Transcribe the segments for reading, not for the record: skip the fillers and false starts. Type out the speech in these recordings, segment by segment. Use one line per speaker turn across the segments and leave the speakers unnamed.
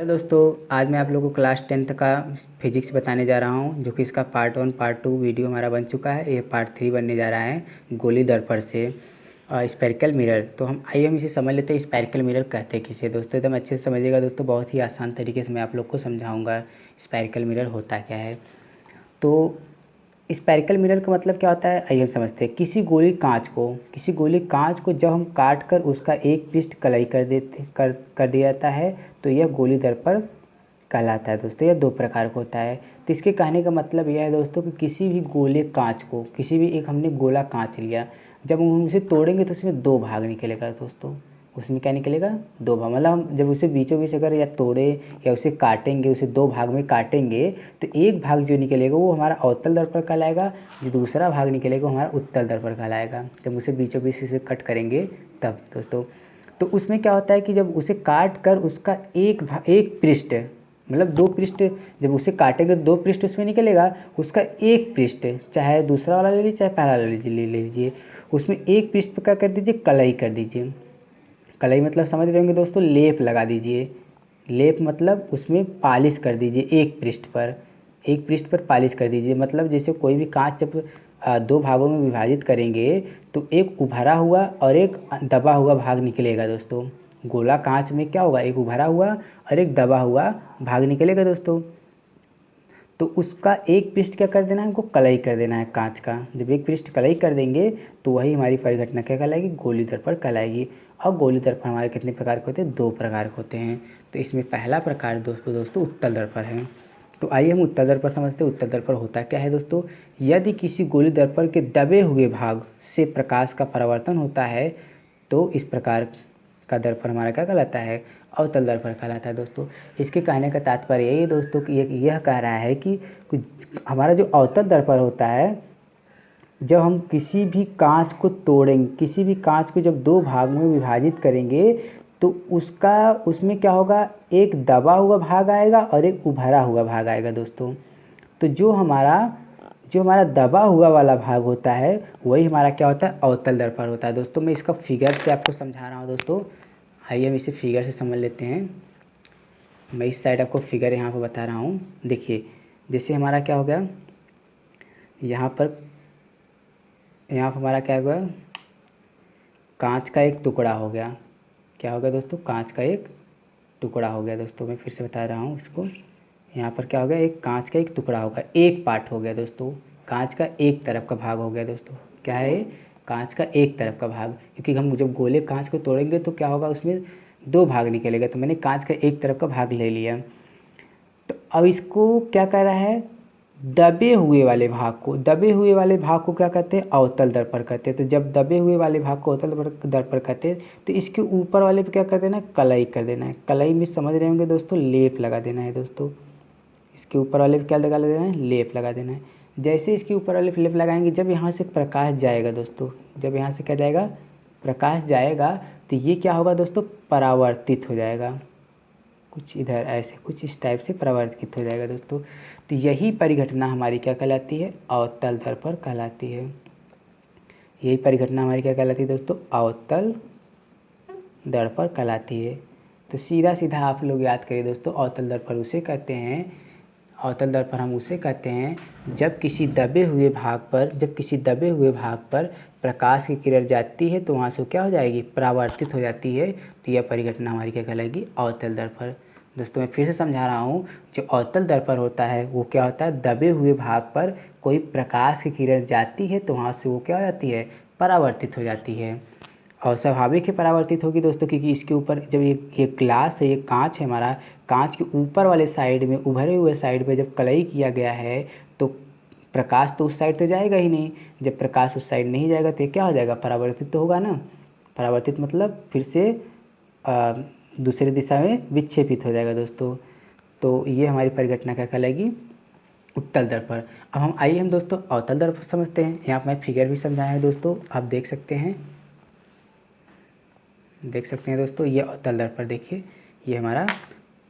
Hello दोस्तों, आज मैं आप लोगों को क्लास 10th का फिजिक्स बताने जा रहा हूँ, जो कि इसका पार्ट 1 पार्ट 2 वीडियो हमारा बन चुका है। ये पार्ट 3 बनने जा रहा है गोली दर्पण से स्पेरिकल मिरर। तो हम इसे समझ लेते हैं। स्पेरिकल मिरर कहते हैं किसे दोस्तों, एकदम अच्छे से समझिएगा दोस्तों। बहुत ही आसान तरीके से मैं आप लोग को समझाऊँगा स्पेरिकल मिरर होता क्या है। तो स्पेरिकल मिरर का मतलब क्या होता है, आइए हम समझते हैं। किसी गोली कांच को जब हम काट कर उसका एक पृष्ठ कलाई कर दिया जाता है तो यह गोली दर्पण कहलाता है दोस्तों। यह दो प्रकार का होता है। तो इसके कहने का मतलब यह है दोस्तों कि किसी भी गोले कांच को, किसी भी एक हमने गोला कांच लिया, जब हम उसे तोड़ेंगे तो उसमें दो भाग निकलेगा दोस्तों। उसमें क्या निकलेगा, दो भाग। मतलब हम जब उसे बीचों बीच अगर या तोड़े या उसे काटेंगे, उसे दो भाग में काटेंगे, तो एक भाग जो निकलेगा वो हमारा अवतल दर्पण कहलाएगा, जो दूसरा भाग निकलेगा वो हमारा उत्तल दर्पण कहलाएगा। जब उसे बीचों बीच से कट करेंगे तब दोस्तों। तो उसमें क्या होता है कि जब उसे काट कर उसका एक पृष्ठ, मतलब दो पृष्ठ, जब उसे काटेंगे दो पृष्ठ उसमें निकलेगा। उसका एक पृष्ठ, चाहे दूसरा वाला ले लीजिए चाहे पहला वाला ले लीजिए, उसमें एक पृष्ठ पर क्या कर दीजिए, कलई कर दीजिए। कलई मतलब समझ रहे होंगे दोस्तों, लेप लगा दीजिए। लेप मतलब उसमें पालिश कर दीजिए। एक पृष्ठ पर पालिश कर दीजिए। मतलब जैसे कोई भी कांच जब दो भागों में विभाजित करेंगे तो एक उभरा हुआ और एक दबा हुआ भाग निकलेगा दोस्तों। गोला कांच में क्या होगा, एक उभरा हुआ और एक दबा हुआ भाग निकलेगा दोस्तों। तो उसका एक पृष्ठ क्या कर देना है, हमको कलई कर देना है कांच का। जब एक पृष्ठ कलई कर देंगे तो वही हमारी परिघटना क्या कहलाएगी, गोली दर्पण कहलाएगी। और गोली दर्पण हमारे कितने प्रकार के होते हैं, दो प्रकार के होते हैं। तो इसमें पहला प्रकार दोस्तों उत्तल दर्पण है। तो आइए हम उत्तल दर्पण समझते हैं। उत्तल दर्पण होता क्या है दोस्तों, यदि किसी गोली दर्पण के दबे हुए भाग से प्रकाश का परावर्तन होता है तो इस प्रकार का दर्पण हमारा क्या कहलाता है, अवतल दर्पण कहलाता है दोस्तों। इसके कहने का तात्पर्य यही है दोस्तों कि यह कह रहा है कि हमारा जो अवतल दर्पण होता है, जब हम किसी भी कांच को तोड़ेंगे, किसी भी कांच को जब दो भाग में विभाजित करेंगे तो उसमें क्या होगा, एक दबा हुआ भाग आएगा और एक उभरा हुआ भाग आएगा दोस्तों। तो जो हमारा दबा हुआ वाला भाग होता है वही हमारा क्या होता है, अवतल दर्पण होता है दोस्तों। मैं इसका फिगर से आपको समझा रहा हूँ दोस्तों। आइए हम इसे फिगर से समझ लेते हैं। मैं इस साइड आपको फिगर यहाँ पर बता रहा हूँ। देखिए, जैसे हमारा क्या हो गया, यहाँ पर हमारा क्या हुआ, कांच का एक टुकड़ा हो गया। क्या हो गया दोस्तों, कांच का एक टुकड़ा हो गया दोस्तों। मैं फिर से बता रहा हूँ इसको। यहाँ पर क्या हो गया, एक कांच का एक टुकड़ा होगा, एक पार्ट हो गया दोस्तों। कांच का एक तरफ का भाग हो गया दोस्तों। क्या है ये, कांच का एक तरफ का भाग। क्योंकि हम जब गोले कांच को तोड़ेंगे तो क्या होगा, उसमें दो भाग निकलेगा। तो मैंने कांच का एक तरफ का भाग ले लिया। तो अब इसको क्या कह रहा है, दबे हुए वाले भाग को क्या कहते हैं, अवतल दर्पण कहते हैं। तो जब दबे हुए वाले भाग को अवतल दर्पण कहते हैं तो इसके ऊपर वाले पे क्या कर देना है, कलई कर देना है। कलई में समझ रहे होंगे दोस्तों, लेप लगा देना है दोस्तों। इसके ऊपर वाले पे क्या लगा देना है, लेप लगा देना है। जैसे इसके ऊपर वाले पे लेप लगाएंगे, जब यहाँ से प्रकाश जाएगा दोस्तों, जब यहाँ से क्या जाएगा, प्रकाश जाएगा, तो ये क्या होगा दोस्तों, परावर्तित हो जाएगा। कुछ इधर ऐसे कुछ इस टाइप से परावर्तित हो जाएगा दोस्तों। तो यही परिघटना हमारी क्या कहलाती है, अवतल दर्पण कहलाती है। यही परिघटना हमारी क्या कहलाती है दोस्तों, अवतल दर्पण कहलाती है। तो सीधा सीधा आप लोग याद करिए दोस्तों, अवतल दर्पण उसे कहते हैं, अवतल दर्पण हम उसे कहते हैं जब किसी दबे हुए भाग पर प्रकाश की किरण जाती है तो वहाँ से क्या हो जाएगी, परावर्तित हो जाती है। तो यह परिघटना हमारी क्या कहलाएगी, अवतल दर्पण। दोस्तों मैं फिर से समझा रहा हूँ, जो अवतल दर्पण होता है वो क्या होता है, दबे हुए भाग पर कोई प्रकाश की किरण जाती है तो वहाँ से वो क्या हो जाती है, परावर्तित हो जाती है। और स्वाभाविक ही परावर्तित होगी दोस्तों, क्योंकि इसके ऊपर जब ये ग्लास है, ये कांच है हमारा, कांच के ऊपर वाले साइड में, उभरे हुए साइड में जब कलई किया गया है तो प्रकाश तो उस साइड तो जाएगा ही नहीं। जब प्रकाश उस साइड नहीं जाएगा तो ये क्या हो जाएगा, परावर्तित तो होगा ना। परावर्तित मतलब फिर से दूसरी दिशा में विक्षेपित हो जाएगा दोस्तों। तो ये हमारी परिघटना क्या कहलाएगी, उत्तल दर्पण। अब हम दोस्तों अवतल दर्पण समझते हैं। यहाँ पर मैं फिगर भी समझाया है दोस्तों, आप देख सकते हैं दोस्तों। ये अवतल दर्पण देखिए, ये हमारा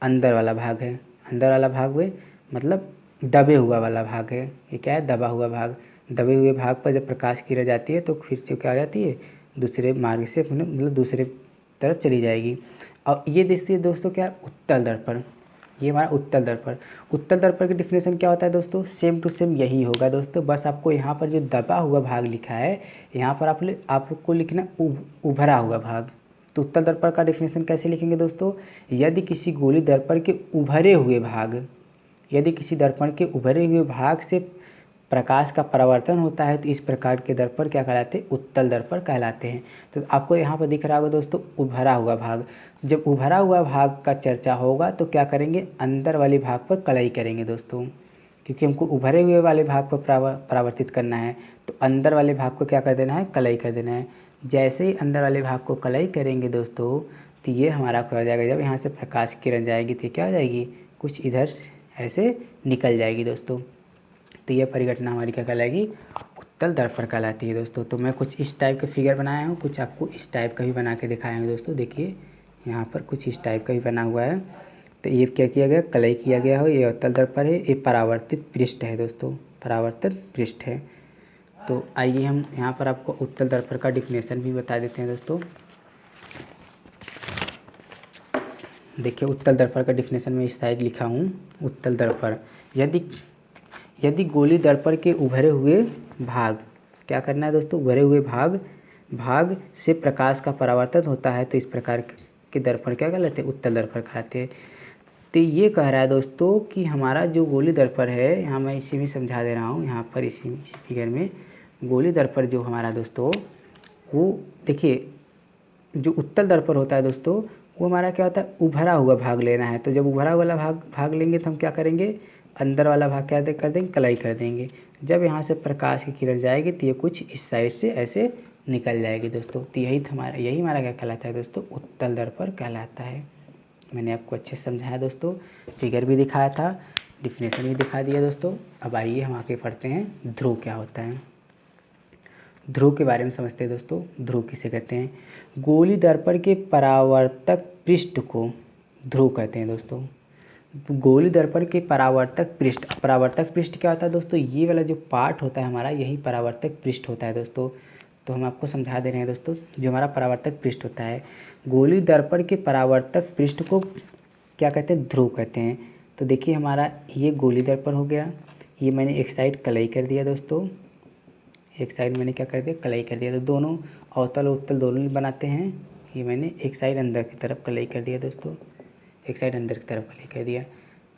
अंदर वाला भाग है। अंदर वाला भाग में मतलब दबे हुआ वाला भाग है। ये क्या है, दबा हुआ भाग। दबे हुए भाग पर जब प्रकाश की किरण जाती है तो फिर से क्या आ जाती है, दूसरे मार्ग से मतलब दूसरे तरफ चली जाएगी। और ये देखिए दोस्तों, क्या उत्तल दर्पण। ये हमारा उत्तल दर्पण। उत्तल दर्पण की डिफिनेशन क्या होता है दोस्तों, सेम टू सेम यही होगा दोस्तों, बस आपको यहाँ पर जो दबा हुआ भाग लिखा है यहाँ पर आपको लिखना उभरा हुआ भाग। तो उत्तल दर्पण का डिफिनेशन कैसे लिखेंगे दोस्तों, यदि किसी गोली दर्पण के उभरे हुए भाग, यदि किसी दर्पण के उभरे हुए भाग से प्रकाश का परावर्तन होता है तो इस प्रकार के दर्पण क्या कहलाते हैं, उत्तल दर्पण कहलाते हैं। तो आपको यहाँ पर दिख रहा होगा दोस्तों उभरा हुआ भाग। जब उभरा हुआ भाग का चर्चा होगा तो क्या करेंगे, अंदर वाले भाग पर कलई करेंगे दोस्तों, क्योंकि हमको उभरे हुए वाले भाग पर परावर्तित करना है तो अंदर वाले भाग को क्या कर देना है, कलई कर देना है। जैसे ही अंदर वाले भाग को कलई करेंगे दोस्तों तो ये हमारा क्या हो जाएगा, जब यहाँ से प्रकाश की किरण जाएगी तो क्या हो जाएगी, कुछ इधर ऐसे निकल जाएगी दोस्तों। तो यह परिघटना हमारी क्या कहलाएगी, उत्तल दर्पण कहलाती है दोस्तों। तो मैं कुछ इस टाइप के फिगर बनाया हूँ, कुछ आपको इस टाइप का भी बना के दिखाया हूँ दोस्तों। देखिए यहाँ पर कुछ इस टाइप का भी बना हुआ है। तो ये क्या किया गया, कलई किया गया हो, ये उत्तल दर्पण है, ये परावर्तित पृष्ठ है दोस्तों, परावर्तित पृष्ठ है। तो आइए हम यहाँ पर आपको उत्तल दर्पण का डिफिनेशन भी बता देते हैं दोस्तों। देखिए उत्तल दर्पण का डिफिनेशन में इस साइड लिखा हूँ, उत्तल दर्पण यदि गोली दर्पण के उभरे हुए भाग, क्या करना है दोस्तों, उभरे हुए भाग से प्रकाश का परावर्तन होता है तो इस प्रकार के दर्पण क्या कहलाते हैं, उत्तल दर्पण कहलाते हैं। तो ये कह रहा है दोस्तों कि हमारा जो गोली दर्पण है, यहाँ मैं इसी में समझा दे रहा हूँ, यहाँ पर इसी फिगर में गोली दर्पण जो हमारा दोस्तों, वो देखिए जो उत्तल दर्पण होता है दोस्तों वो हमारा क्या होता है, उभरा हुआ भाग लेना है। तो जब उभरा वाला भाग लेंगे तो हम क्या करेंगे, अंदर वाला भाग क्या कर देंगे, कलाई कर देंगे। जब यहाँ से प्रकाश की किरण जाएगी तो ये कुछ इस साइड से ऐसे निकल जाएगी दोस्तों। तो यही हमारा क्या कहलाता है दोस्तों, उत्तल दर्पण कहलाता है। मैंने आपको अच्छे से समझाया दोस्तों, फिगर भी दिखाया था, डिफिनेशन भी दिखा दिया दोस्तों। अब आइए हम आगे पढ़ते हैं ध्रुव क्या होता है। ध्रुव के बारे में समझते हैं दोस्तों। ध्रुव किसे कहते हैं, गोली दर्पण के परावर्तक पृष्ठ को ध्रुव कहते हैं दोस्तों। गोली दर्पण के परावर्तक पृष्ठ क्या होता है दोस्तों, ये वाला जो पार्ट होता है हमारा, यही परावर्तक पृष्ठ होता है दोस्तों। तो हम आपको समझा दे रहे हैं दोस्तों, जो हमारा परावर्तक पृष्ठ होता है, गोली दर्पण के परावर्तक पृष्ठ को क्या कहते हैं, ध्रुव कहते हैं। तो देखिए हमारा ये गोली दर्पण हो गया, ये मैंने एक साइड कलई कर दिया दोस्तों, एक साइड मैंने क्या कर दिया, कलई कर दिया। तो दोनों अवतल और उत्तल दोनों बनाते हैं। ये मैंने एक साइड अंदर की तरफ कलई कर दिया दोस्तों, एक साइड अंदर की तरफ कलई कर दिया।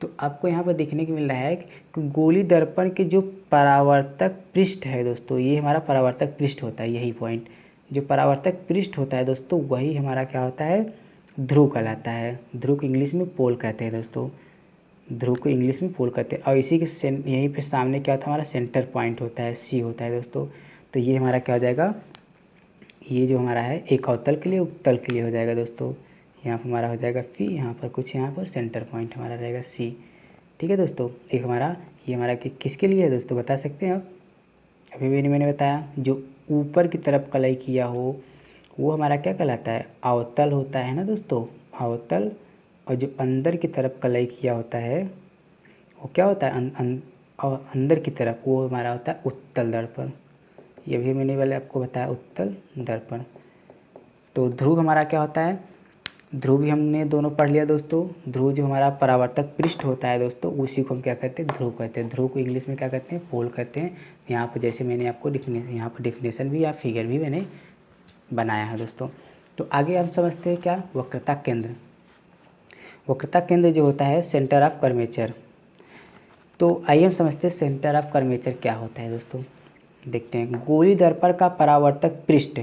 तो आपको यहाँ पर देखने को मिल रहा है कि गोली दर्पण के जो परावर्तक पृष्ठ है दोस्तों, ये हमारा परावर्तक पृष्ठ होता है। यही पॉइंट, जो परावर्तक पृष्ठ होता है दोस्तों, वही हमारा क्या होता है, ध्रुव कहलाता है। ध्रुव को इंग्लिश में पोल कहते हैं दोस्तों, ध्रुव को इंग्लिश में पोल कहते हैं। और इसी के यहीं पे सामने क्या होता है, हमारा सेंटर पॉइंट होता है, सी होता है दोस्तों। तो ये हमारा क्या हो जाएगा, ये जो हमारा है एक अवतल के लिए, उत्तल के लिए हो जाएगा दोस्तों। यहाँ पर हमारा हो जाएगा पी, यहाँ पर कुछ, यहाँ पर सेंटर पॉइंट हमारा रहेगा सी। ठीक है दोस्तों। एक हमारा ये हमारा किसके लिए है दोस्तों, बता सकते हैं आप, अभी भी मैंने बताया, जो ऊपर की तरफ कलई किया हो वो हमारा क्या कहलाता है, अवतल होता है ना दोस्तों, अवतल। और जो अंदर की तरफ कलई किया होता है वो क्या होता है, अंदर की तरफ, वो हमारा होता है उत्तल दर्पण। ये भी मैंने पहले आपको बताया, उत्तल दर्पण। तो ध्रुव हमारा क्या होता है, ध्रुव भी हमने दोनों पढ़ लिया दोस्तों। ध्रुव जो हमारा परावर्तक पृष्ठ होता है दोस्तों, उसी को हम क्या कहते हैं, ध्रुव कहते हैं। ध्रुव को इंग्लिश में क्या कहते हैं, पोल कहते हैं। यहाँ पर जैसे मैंने आपको यहाँ पर डिफिनेशन भी या फिगर भी मैंने बनाया है दोस्तों। तो आगे हम समझते हैं क्या, वक्रता केंद्र। वक्रता केंद्र जो होता है सेंटर ऑफ कर्वेचर। तो आइए हम समझते हैं सेंटर ऑफ कर्वेचर क्या होता है दोस्तों। देखते हैं, गोली दर्पण का परावर्तक पृष्ठ,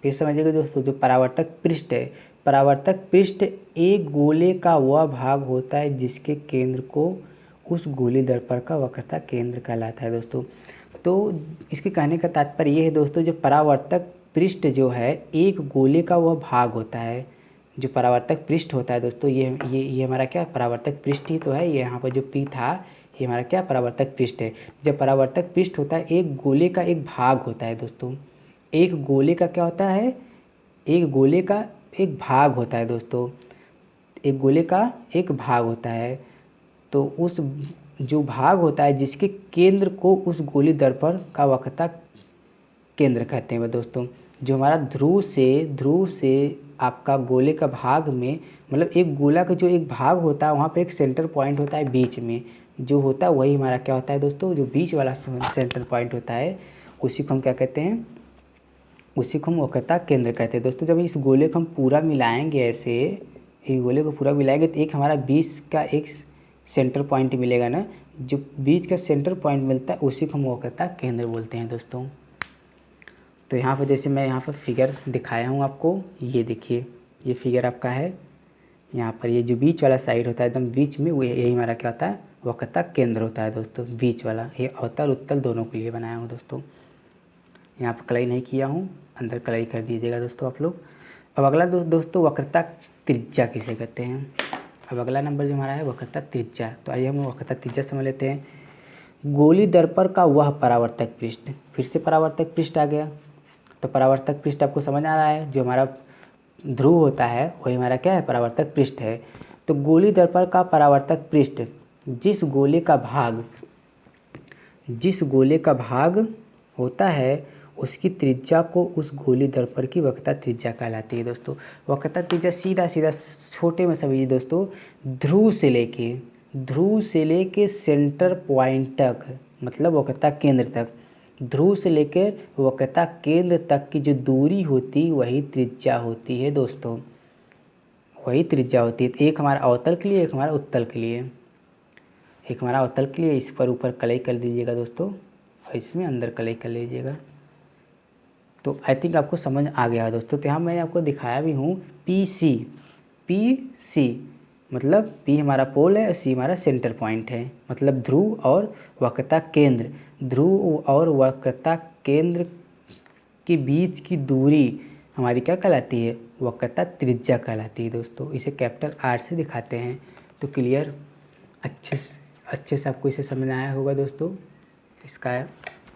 फिर समझिएगा दोस्तों, जो परावर्तक पृष्ठ है, परावर्तक पृष्ठ एक गोले का वह भाग होता है जिसके केंद्र को उस गोली दर्पण का वक्रता केंद्र कहलाता है दोस्तों। तो इसके कहने का तात्पर्य ये है दोस्तों, जो परावर्तक पृष्ठ जो है एक गोले का वह भाग होता है। जो परावर्तक पृष्ठ होता है दोस्तों, ये हमारा क्या परावर्तक पृष्ठ ही तो है। ये यहाँ पर जो पी था ये हमारा क्या परावर्तक पृष्ठ है। जब परावर्तक पृष्ठ होता है एक गोले का एक भाग होता है दोस्तों, एक गोले का क्या होता है, एक गोले का एक भाग होता है दोस्तों, एक गोले का एक भाग होता है। तो उस जो भाग होता है जिसके केंद्र को उस गोली दर्पण का वक्रता केंद्र कहते हैं दोस्तों। जो हमारा ध्रुव से आपका गोले का भाग में मतलब एक गोला का जो एक भाग होता है वहाँ पे एक सेंटर पॉइंट होता है बीच में, जो होता है वही हमारा क्या होता है दोस्तों, जो बीच वाला सेंटर पॉइंट होता है उसी को हम क्या कहते हैं, उसी को हम वक्रता केंद्र कहते हैं दोस्तों। जब इस गोले को हम पूरा मिलाएंगे ऐसे, इस गोले को पूरा मिलाएंगे तो एक हमारा बीच का एक सेंटर पॉइंट मिलेगा ना, जो बीच का सेंटर पॉइंट मिलता है उसी को हम वक्रता केंद्र बोलते हैं दोस्तों। तो यहाँ पर जैसे मैं यहाँ पर फिगर दिखाया हूँ आपको, ये देखिए ये फिगर आपका है, यहाँ पर ये जो बीच वाला साइड होता है एकदम बीच में, वो यही हमारा क्या होता है, वक्रता केंद्र होता है दोस्तों, बीच वाला। ये अवतल उत्तल दोनों के लिए बनाया हूँ दोस्तों। यहाँ पर कलाई नहीं किया हूँ, अंदर कलाई कर दीजिएगा दोस्तों आप लोग। अब अगला दोस्तों वक्रता त्रिज्या किसे कहते हैं। अब अगला नंबर जो हमारा है वक्रता त्रिज्या। तो आइए हम वक्रता त्रिज्या समझ लेते हैं। गोली दर्पण का वह परावर्तक पृष्ठ, फिर से परावर्तक पृष्ठ आ गया। तो परावर्तक पृष्ठ आपको समझ आ रहा है, जो हमारा ध्रुव होता है वही हमारा क्या है, परावर्तक पृष्ठ है। तो गोली दर्पण का परावर्तक पृष्ठ जिस गोले का भाग होता है उसकी त्रिज्या को उस गोली दर्पण की वक्रता त्रिज्या कहलाती है दोस्तों। वक्रता त्रिज्या सीधा सीधा छोटे में समझिए दोस्तों, ध्रुव से लेके सेंटर पॉइंट तक, मतलब वक्रता केंद्र तक, ध्रुव से लेकर वक्रता केंद्र तक की जो दूरी होती वही त्रिज्या होती है दोस्तों, वही त्रिज्या होती है। एक हमारा अवतल के लिए, एक हमारा उत्तल के लिए। एक हमारा अवतल के लिए इस पर ऊपर कलाई कर दीजिएगा दोस्तों, और इसमें अंदर कलाई कर लीजिएगा। तो आई थिंक आपको समझ आ गया है दोस्तों। तो यहाँ मैंने आपको दिखाया भी हूँ पी सी, मतलब पी हमारा पोल है और सी हमारा सेंटर पॉइंट है, मतलब ध्रुव और वक्रता केंद्र, ध्रुव और वक्रता केंद्र के बीच की दूरी हमारी क्या कहलाती है, वक्रता त्रिज्या कहलाती है दोस्तों। इसे कैपिटल आर से दिखाते हैं। तो क्लियर, अच्छे से आपको इसे समझ आया होगा दोस्तों इसका।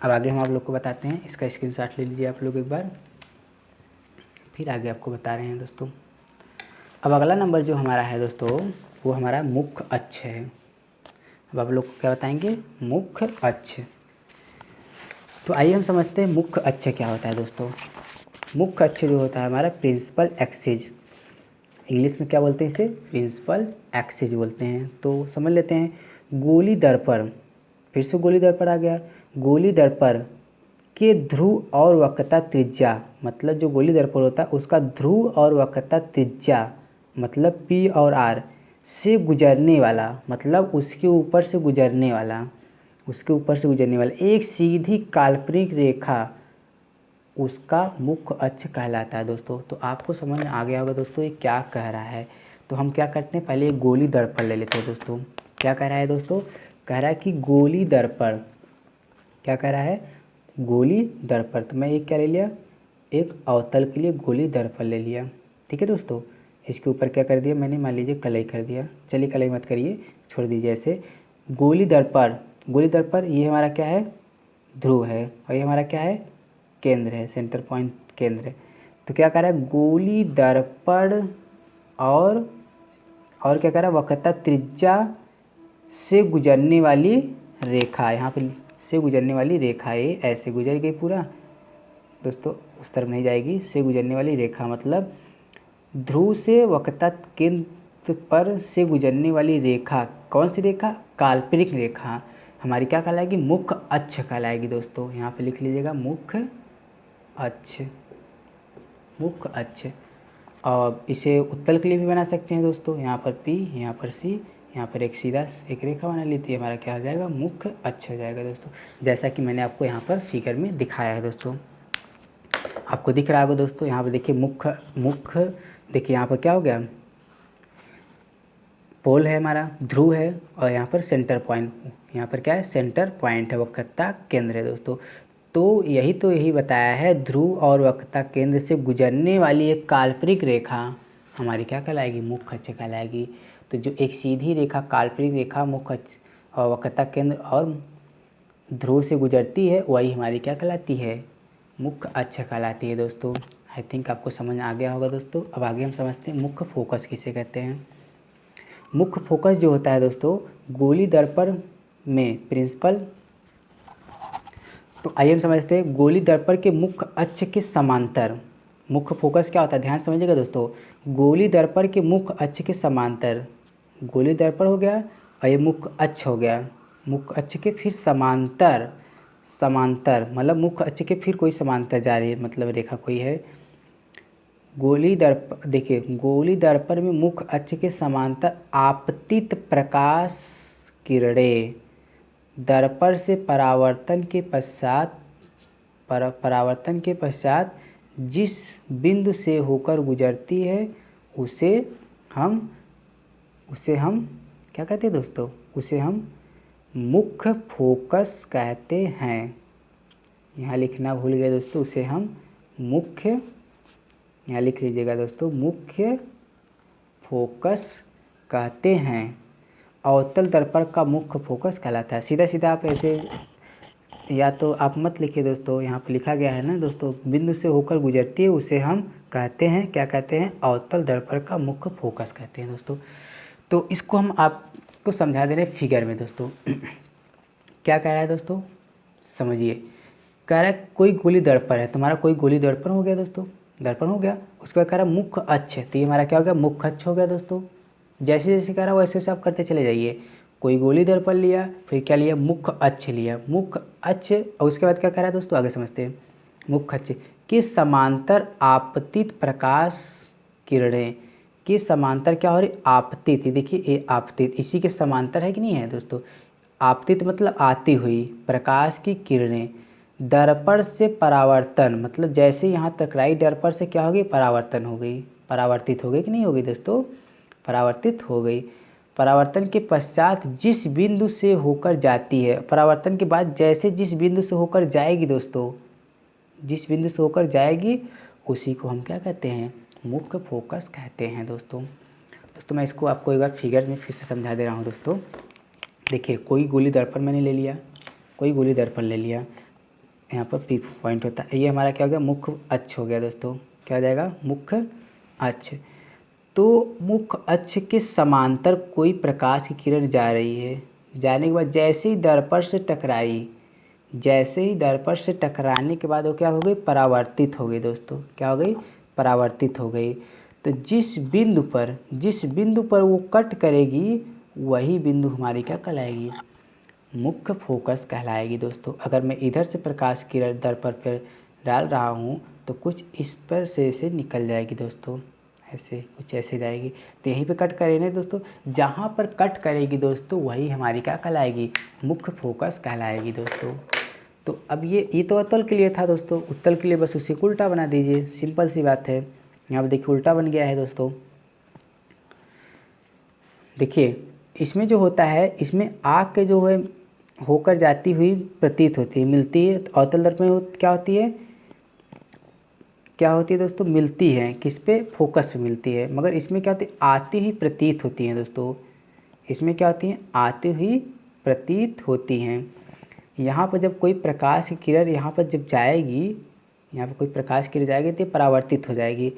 अब आगे हम आप लोग को बताते हैं, इसका स्क्रीनशॉट ले लीजिए आप लोग एक बार, फिर आगे आपको बता रहे हैं दोस्तों। अब अगला नंबर जो हमारा है दोस्तों वो हमारा मुख्य अक्ष है। अब आप लोग को क्या बताएंगे, मुख्य अक्ष। तो आइए हम समझते हैं मुख्य अक्ष क्या होता है दोस्तों। मुख्य अक्ष जो होता है हमारा प्रिंसिपल एक्सिस, इंग्लिश में क्या बोलते हैं इसे, प्रिंसिपल एक्सिस बोलते हैं। तो समझ लेते हैं। गोली दर्पण, फिर से गोली दर्पण आ गया। गोली दर्पण के ध्रुव और वक्रता त्रिज्या, मतलब जो गोली दर्पण होता है उसका ध्रुव और वक्रता त्रिज्या, मतलब पी और आर से गुजरने वाला, मतलब उसके ऊपर से गुजरने वाला एक सीधी काल्पनिक रेखा उसका मुख्य अक्ष कहलाता है दोस्तों। तो आपको समझ आ गया होगा दोस्तों ये क्या कह रहा है। तो हम क्या करते हैं, पहले एक गोली दर्पण ले लेते हैं दोस्तों। क्या कह रहा है दोस्तों, कह रहा है कि गोली दर्पण, क्या कह रहा है, गोली दर्पण। तो मैं एक क्या ले लिया, एक अवतल के लिए गोली दर्पण ले लिया, ठीक है दोस्तों। इसके ऊपर क्या कर दिया मैंने, मान लीजिए कलाई कर दिया। चलिए कलाई मत करिए, छोड़ दीजिए ऐसे। गोली दर्पण ये हमारा क्या है, ध्रुव है, और ये हमारा क्या है, केंद्र है, सेंटर पॉइंट केंद्र है। तो क्या कर रहा है, गोली दर्पण और क्या कर रहा है, वक्रता त्रिज्या से गुजरने वाली रेखा, यहाँ पे से गुजरने वाली रेखा, ये ऐसे गुजर गई पूरा दोस्तों, उस तरफ नहीं जाएगी। से गुजरने वाली रेखा मतलब ध्रुव से वक्रता केंद्र पर से गुजरने वाली रेखा, कौन सी रेखा, काल्पनिक रेखा हमारी क्या कहलाएगी, मुख्य अक्ष कहलाएगी दोस्तों। यहाँ पे लिख लीजिएगा मुख्य अक्ष। और इसे उत्तल के लिए भी बना सकते हैं दोस्तों। यहाँ पर P, यहाँ पर C, यहाँ पर एक सीधा एक रेखा बना लेती है, हमारा क्या हो जाएगा, मुख्य अक्ष हो जाएगा दोस्तों, जैसा कि मैंने आपको यहाँ पर फिगर में दिखाया है दोस्तों। आपको दिख रहा होगा दोस्तों, यहाँ पर देखिए मुख्य देखिए यहाँ पर क्या हो गया, पोल है हमारा, ध्रुव है, और यहाँ पर सेंटर पॉइंट, यहाँ पर क्या है, सेंटर पॉइंट है, वक्रता केंद्र है दोस्तों। तो यही बताया है, ध्रुव और वक्रता केंद्र से गुजरने वाली एक काल्पनिक रेखा हमारी क्या कहलाएगी, मुख्य अक्ष कहलाएगी। तो जो एक सीधी रेखा, काल्पनिक रेखा मुख्य अक्ष और वक्रता केंद्र और ध्रुव से गुजरती है, वही हमारी क्या कहलाती है, मुख्य अक्ष कहलाती है दोस्तों। आई थिंक आपको समझ आ गया होगा दोस्तों। अब आगे हम समझते हैं मुख्य फोकस किसे कहते हैं। मुख्य फोकस जो होता है दोस्तों गोली दर्पण में प्रिंसिपल, तो आइए हम समझते हैं गोली दर्पण के मुख्य अक्ष के समांतर, मुख्य फोकस क्या होता है, ध्यान समझिएगा दोस्तों। गोली दर्पण के मुख्य अक्ष के समांतर, गोली दर्पण हो गया और ये मुख्य अक्ष हो गया, मुख्य अक्ष के फिर समांतर, समांतर मतलब मुख्य अक्ष के फिर कोई समांतर जा रही है, मतलब रेखा कोई है। गोली दर्पण, देखिए गोली दर्पण में मुख्य अक्ष के समांतर आपतित प्रकाश किरणें दर्पण से परावर्तन के पश्चात, परावर्तन के पश्चात जिस बिंदु से होकर गुजरती है उसे हम क्या कहते हैं दोस्तों, उसे हम मुख्य फोकस कहते हैं। यहाँ लिखना भूल गए दोस्तों, उसे हम मुख्य, यहाँ लिख लीजिएगा दोस्तों, मुख्य फोकस कहते हैं। अवतल दर्पण का मुख्य फोकस कहलाता है। सीधा सीधा आप ऐसे, या तो आप मत लिखिए दोस्तों, यहाँ पर लिखा गया है ना दोस्तों, बिंदु से होकर गुजरती है उसे हम कहते हैं, क्या कहते हैं, अवतल दर्पण का मुख्य फोकस कहते हैं दोस्तों। तो इसको हम आपको समझा दे रहे हैं फिगर में दोस्तों। क्या कह रहा है दोस्तों, समझिए। कह रहा है कोई गोली दर्पण है, तुम्हारा कोई गोली दर्पण हो गया दोस्तों, दर्पण हो गया। उसके बाद कह रहा है मुख्य अक्ष, तो ये हमारा क्या हो गया, मुख्य अक्ष हो गया दोस्तों। जैसे जैसे कह रहा है वैसे वैसे आप करते चले जाइए। कोई गोली दर्पण लिया, फिर क्या लिया, मुख्य अक्ष लिया, मुख्य अक्ष, और उसके बाद क्या कह रहा है दोस्तों, आगे समझते हैं। मुख्य अक्ष के समांतर आपतित प्रकाश किरणें के समांतर क्या हो रही, आपतित, देखिए ये आपतित इसी के समांतर है कि नहीं है दोस्तों। आपतित मतलब आती हुई प्रकाश की किरणें दर्पण से परावर्तन, मतलब जैसे यहाँ टकराई दर्पण से क्या हो गई, परावर्तन हो गई, परावर्तित हो गई कि नहीं हो गई दोस्तों, परावर्तित हो गई। परावर्तन के पश्चात जिस बिंदु से होकर जाती है, परावर्तन के बाद जैसे जिस बिंदु से होकर जाएगी दोस्तों, जिस बिंदु से होकर जाएगी उसी को हम क्या कहते हैं, मुख्य फोकस कहते हैं दोस्तों। मैं इसको आपको एक बार फिगर में फिर से समझा दे रहा हूँ दोस्तों। देखिए कोई गोली दर्पण मैंने ले लिया, कोई गोली दर्पण ले लिया, यहाँ पर पी पॉइंट होता है, ये हमारा क्या हो गया, मुख्य अक्ष हो गया दोस्तों। क्या हो जाएगा, मुख्य अक्ष। तो मुख्य अक्ष के समांतर कोई प्रकाश की किरण जा रही है, जाने के बाद जैसे ही दर्पण से टकराई, जैसे ही दर्पण से टकराने के बाद वो क्या हो गई, परावर्तित हो गई दोस्तों। क्या हो गई, परावर्तित हो गई। तो जिस बिंदु पर वो कट करेगी वही बिंदु हमारी क्या कहलाएगी, मुख्य फोकस कहलाएगी दोस्तों। अगर मैं इधर से प्रकाश किरण दर्पण पर डाल रहा हूँ तो कुछ इस पर से निकल जाएगी दोस्तों, ऐसे कुछ ऐसे जाएगी, तो यहीं पे कट करेगी ना दोस्तों। जहाँ पर कट करेगी दोस्तों वही हमारी क्या कहलाएगी, मुख्य फोकस कहलाएगी दोस्तों। तो अब ये तो अतल के लिए था दोस्तों, उत्तल के लिए बस उसी को उल्टा बना दीजिए, सिंपल सी बात है। यहाँ पर देखिए उल्टा बन गया है दोस्तों। देखिए इसमें जो होता है, इसमें आग के जो है होकर जाती हुई प्रतीत होती है, मिलती है। तो अवतल दर्पण में क्या होती है, क्या होती है दोस्तों, मिलती है, किस पे, फोकस पे मिलती है। मगर इसमें क्या होती है, आती हुई प्रतीत होती है दोस्तों। इसमें क्या होती हैं, आती हुई प्रतीत होती हैं। यहाँ पर जब कोई प्रकाश की किरण यहाँ पर जब जाएगी, यहाँ पर कोई प्रकाश की किरण जाएगी तो परावर्तित हो जाएगी,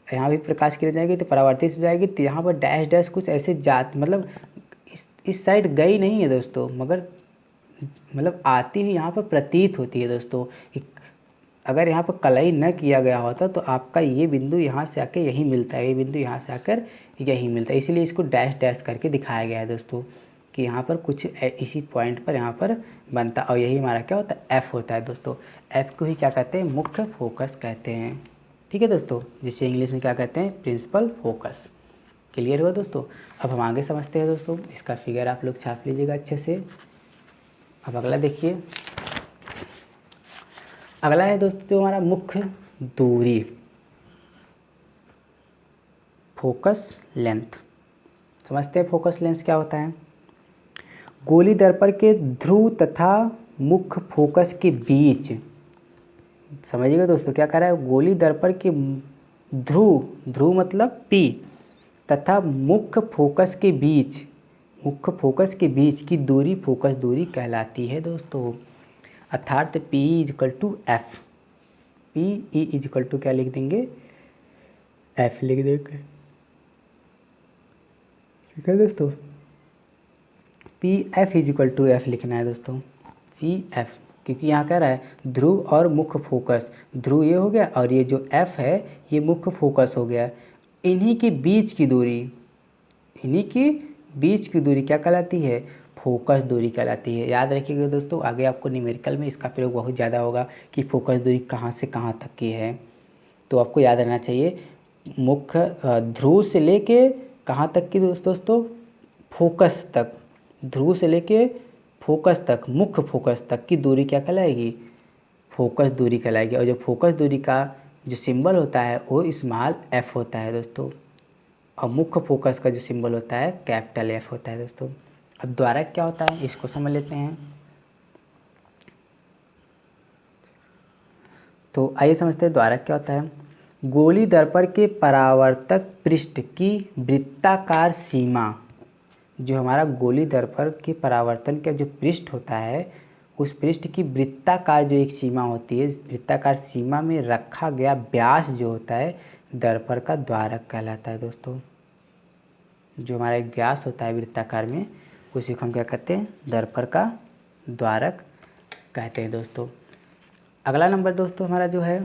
यहाँ भी प्रकाश की किरण जाएगी तो परावर्तित हो जाएगी। तो यहाँ पर डैश डैश कुछ ऐसे जात, मतलब इस साइड गई नहीं है दोस्तों, मगर मतलब आती हुई यहाँ पर प्रतीत होती है दोस्तों। अगर यहाँ पर कलई न किया गया होता तो आपका ये बिंदु यहाँ से आकर यहीं मिलता है, ये बिंदु यहाँ से आकर यहीं मिलता है, इसीलिए इसको डैश डैश करके दिखाया गया है दोस्तों कि यहाँ पर कुछ इसी पॉइंट पर यहाँ पर बनता, और यही हमारा क्या होता है, एफ होता है दोस्तों। एफ को ही क्या कहते हैं, मुख्य फोकस कहते हैं। ठीक है दोस्तों, जिसे इंग्लिश में क्या कहते हैं, प्रिंसिपल फोकस। क्लियर हुआ दोस्तों। अब हम आगे समझते हैं दोस्तों, इसका फिगर आप लोग छाप लीजिएगा अच्छे से। अब अगला देखिए, अगला है दोस्तों हमारा मुख्य दूरी, फोकस लेंथ। समझते हैं फोकस लेंथ क्या होता है। गोली दर्पण के ध्रुव तथा मुख्य फोकस के बीच, समझिएगा दोस्तों क्या कह रहा है, गोली दर्पण के ध्रुव मतलब P तथा मुख्य फोकस के बीच, मुख्य फोकस के बीच की दूरी फोकस दूरी कहलाती है दोस्तों। अर्थात P = F, PE = क्या लिख देंगे, F लिख देंगे। ठीक है दोस्तों, PF = F लिखना है दोस्तों, PF, क्योंकि यहाँ कह रहा है ध्रुव और मुख्य फोकस, ध्रुव ये हो गया और ये जो F है ये मुख्य फोकस हो गया। इन्हीं के बीच की दूरी क्या कहलाती है? फोकस दूरी कहलाती है। याद रखिएगा दोस्तों, आगे आपको न्यूमेरिकल में इसका प्रयोग बहुत ज़्यादा होगा कि फोकस दूरी कहाँ से कहाँ तक की है। तो आपको याद रहना चाहिए मुख्य ध्रुव से लेके कहाँ तक की दोस्तों? फोकस तक। ध्रुव से लेके फोकस तक, मुख्य फोकस तक की दूरी क्या कहलाएगी? फोकस दूरी कहलाएगी। और जो फोकस दूरी का जो सिंबल होता है वो स्मॉल एफ होता है दोस्तों, और मुख्य फोकस का जो सिंबल होता है कैपिटल एफ होता है दोस्तों। अब द्वारक क्या होता है इसको समझ लेते हैं। तो आइए समझते हैं द्वारक क्या होता है। गोली दर्पण के परावर्तक पृष्ठ की वृत्ताकार सीमा, जो हमारा गोली दर्पण के परावर्तन का जो पृष्ठ होता है उस पृष्ठ की वृत्ताकार जो एक सीमा होती है, वृत्ताकार सीमा में रखा गया व्यास जो होता है दर्पण का द्वारक कहलाता है दोस्तों। जो हमारा एक व्यास होता है वृत्ताकार में उसी को हम क्या कहते हैं? दर्पण का द्वारक कहते हैं दोस्तों। अगला नंबर दोस्तों हमारा जो है